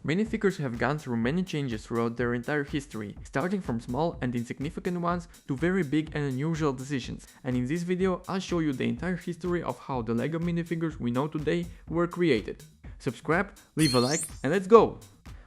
Minifigures have gone through many changes throughout their entire history, starting from small and insignificant ones to very big and unusual decisions, and in this video I'll show you the entire history of how the LEGO minifigures we know today were created. Subscribe, leave a like, and let's go!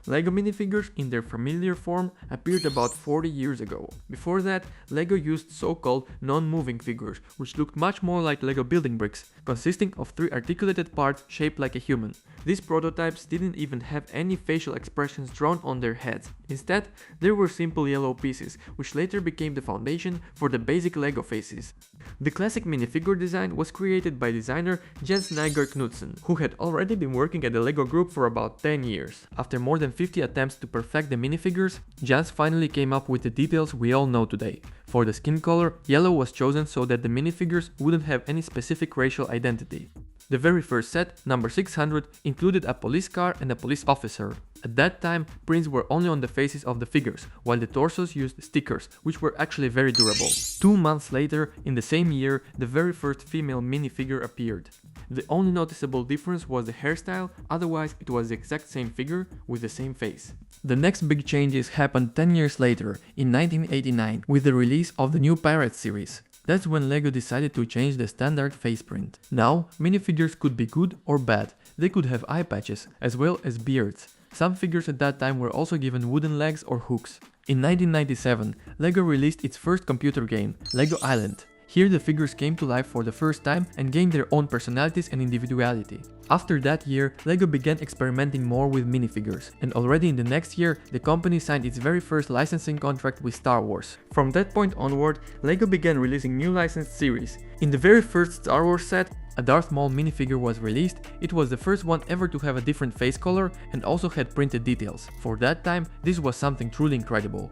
LEGO minifigures in their familiar form appeared about 40 years ago. Before that, LEGO used so-called non-moving figures, which looked much more like LEGO building bricks, consisting of 3 articulated parts shaped like a human. These prototypes didn't even have any facial expressions drawn on their heads. Instead, there were simple yellow pieces, which later became the foundation for the basic LEGO faces. The classic minifigure design was created by designer Jens Nygaard Knudsen, who had already been working at the LEGO group for about 10 years. After more than 50 attempts to perfect the minifigures, Jens finally came up with the details we all know today. For the skin color, yellow was chosen so that the minifigures wouldn't have any specific racial identity. The very first set, number 600, included a police car and a police officer. At that time, prints were only on the faces of the figures, while the torsos used stickers, which were actually very durable. 2 months later, in the same year, the very first female minifigure appeared. The only noticeable difference was the hairstyle, otherwise it was the exact same figure with the same face. The next big changes happened 10 years later, in 1989, with the release of the new Pirates series. That's when LEGO decided to change the standard face print. Now, minifigures could be good or bad. They could have eye patches, as well as beards. Some figures at that time were also given wooden legs or hooks. In 1997, LEGO released its first computer game, LEGO Island. Here the figures came to life for the first time and gained their own personalities and individuality. After that year, LEGO began experimenting more with minifigures, and already in the next year, the company signed its very first licensing contract with Star Wars. From that point onward, LEGO began releasing new licensed series. In the very first Star Wars set, a Darth Maul minifigure was released. It was the first one ever to have a different face color and also had printed details. For that time, this was something truly incredible.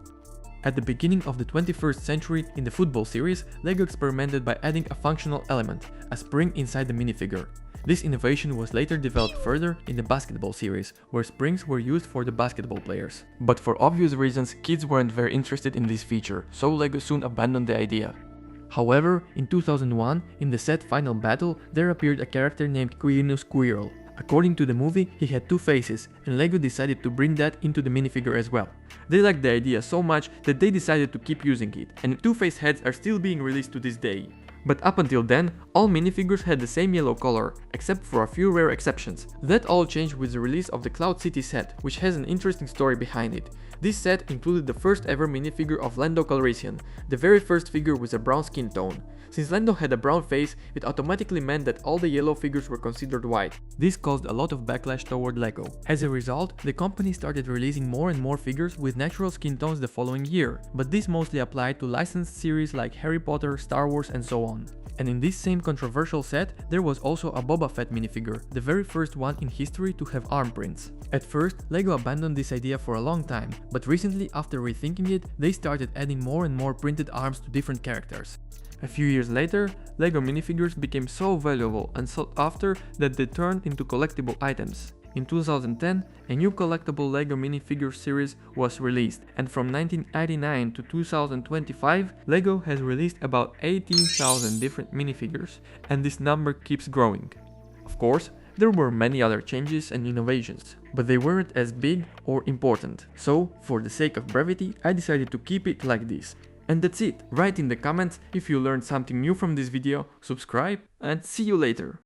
At the beginning of the 21st century, in the football series, LEGO experimented by adding a functional element, a spring inside the minifigure. This innovation was later developed further in the basketball series, where springs were used for the basketball players. But for obvious reasons, kids weren't very interested in this feature, so LEGO soon abandoned the idea. However, in 2001, in the set Final Battle, there appeared a character named Quirinus Squirrel. According to the movie, he had 2 faces, and LEGO decided to bring that into the minifigure as well. They liked the idea so much that they decided to keep using it, and 2-face heads are still being released to this day. But up until then, all minifigures had the same yellow color, except for a few rare exceptions. That all changed with the release of the Cloud City set, which has an interesting story behind it. This set included the first ever minifigure of Lando Calrissian, the very first figure with a brown skin tone. Since Lando had a brown face, it automatically meant that all the yellow figures were considered white. This caused a lot of backlash toward LEGO. As a result, the company started releasing more and more figures with natural skin tones the following year, but this mostly applied to licensed series like Harry Potter, Star Wars, and so on. And in this same controversial set, there was also a Boba Fett minifigure, the very first one in history to have arm prints. At first, LEGO abandoned this idea for a long time, but recently, after rethinking it, they started adding more and more printed arms to different characters. A few years later, LEGO minifigures became so valuable and sought after that they turned into collectible items. In 2010, a new collectible LEGO minifigure series was released, and from 1999 to 2025, LEGO has released about 18,000 different minifigures, and this number keeps growing. Of course, there were many other changes and innovations, but they weren't as big or important, so for the sake of brevity, I decided to keep it like this. And that's it. Write in the comments if you learned something new from this video, subscribe, and see you later.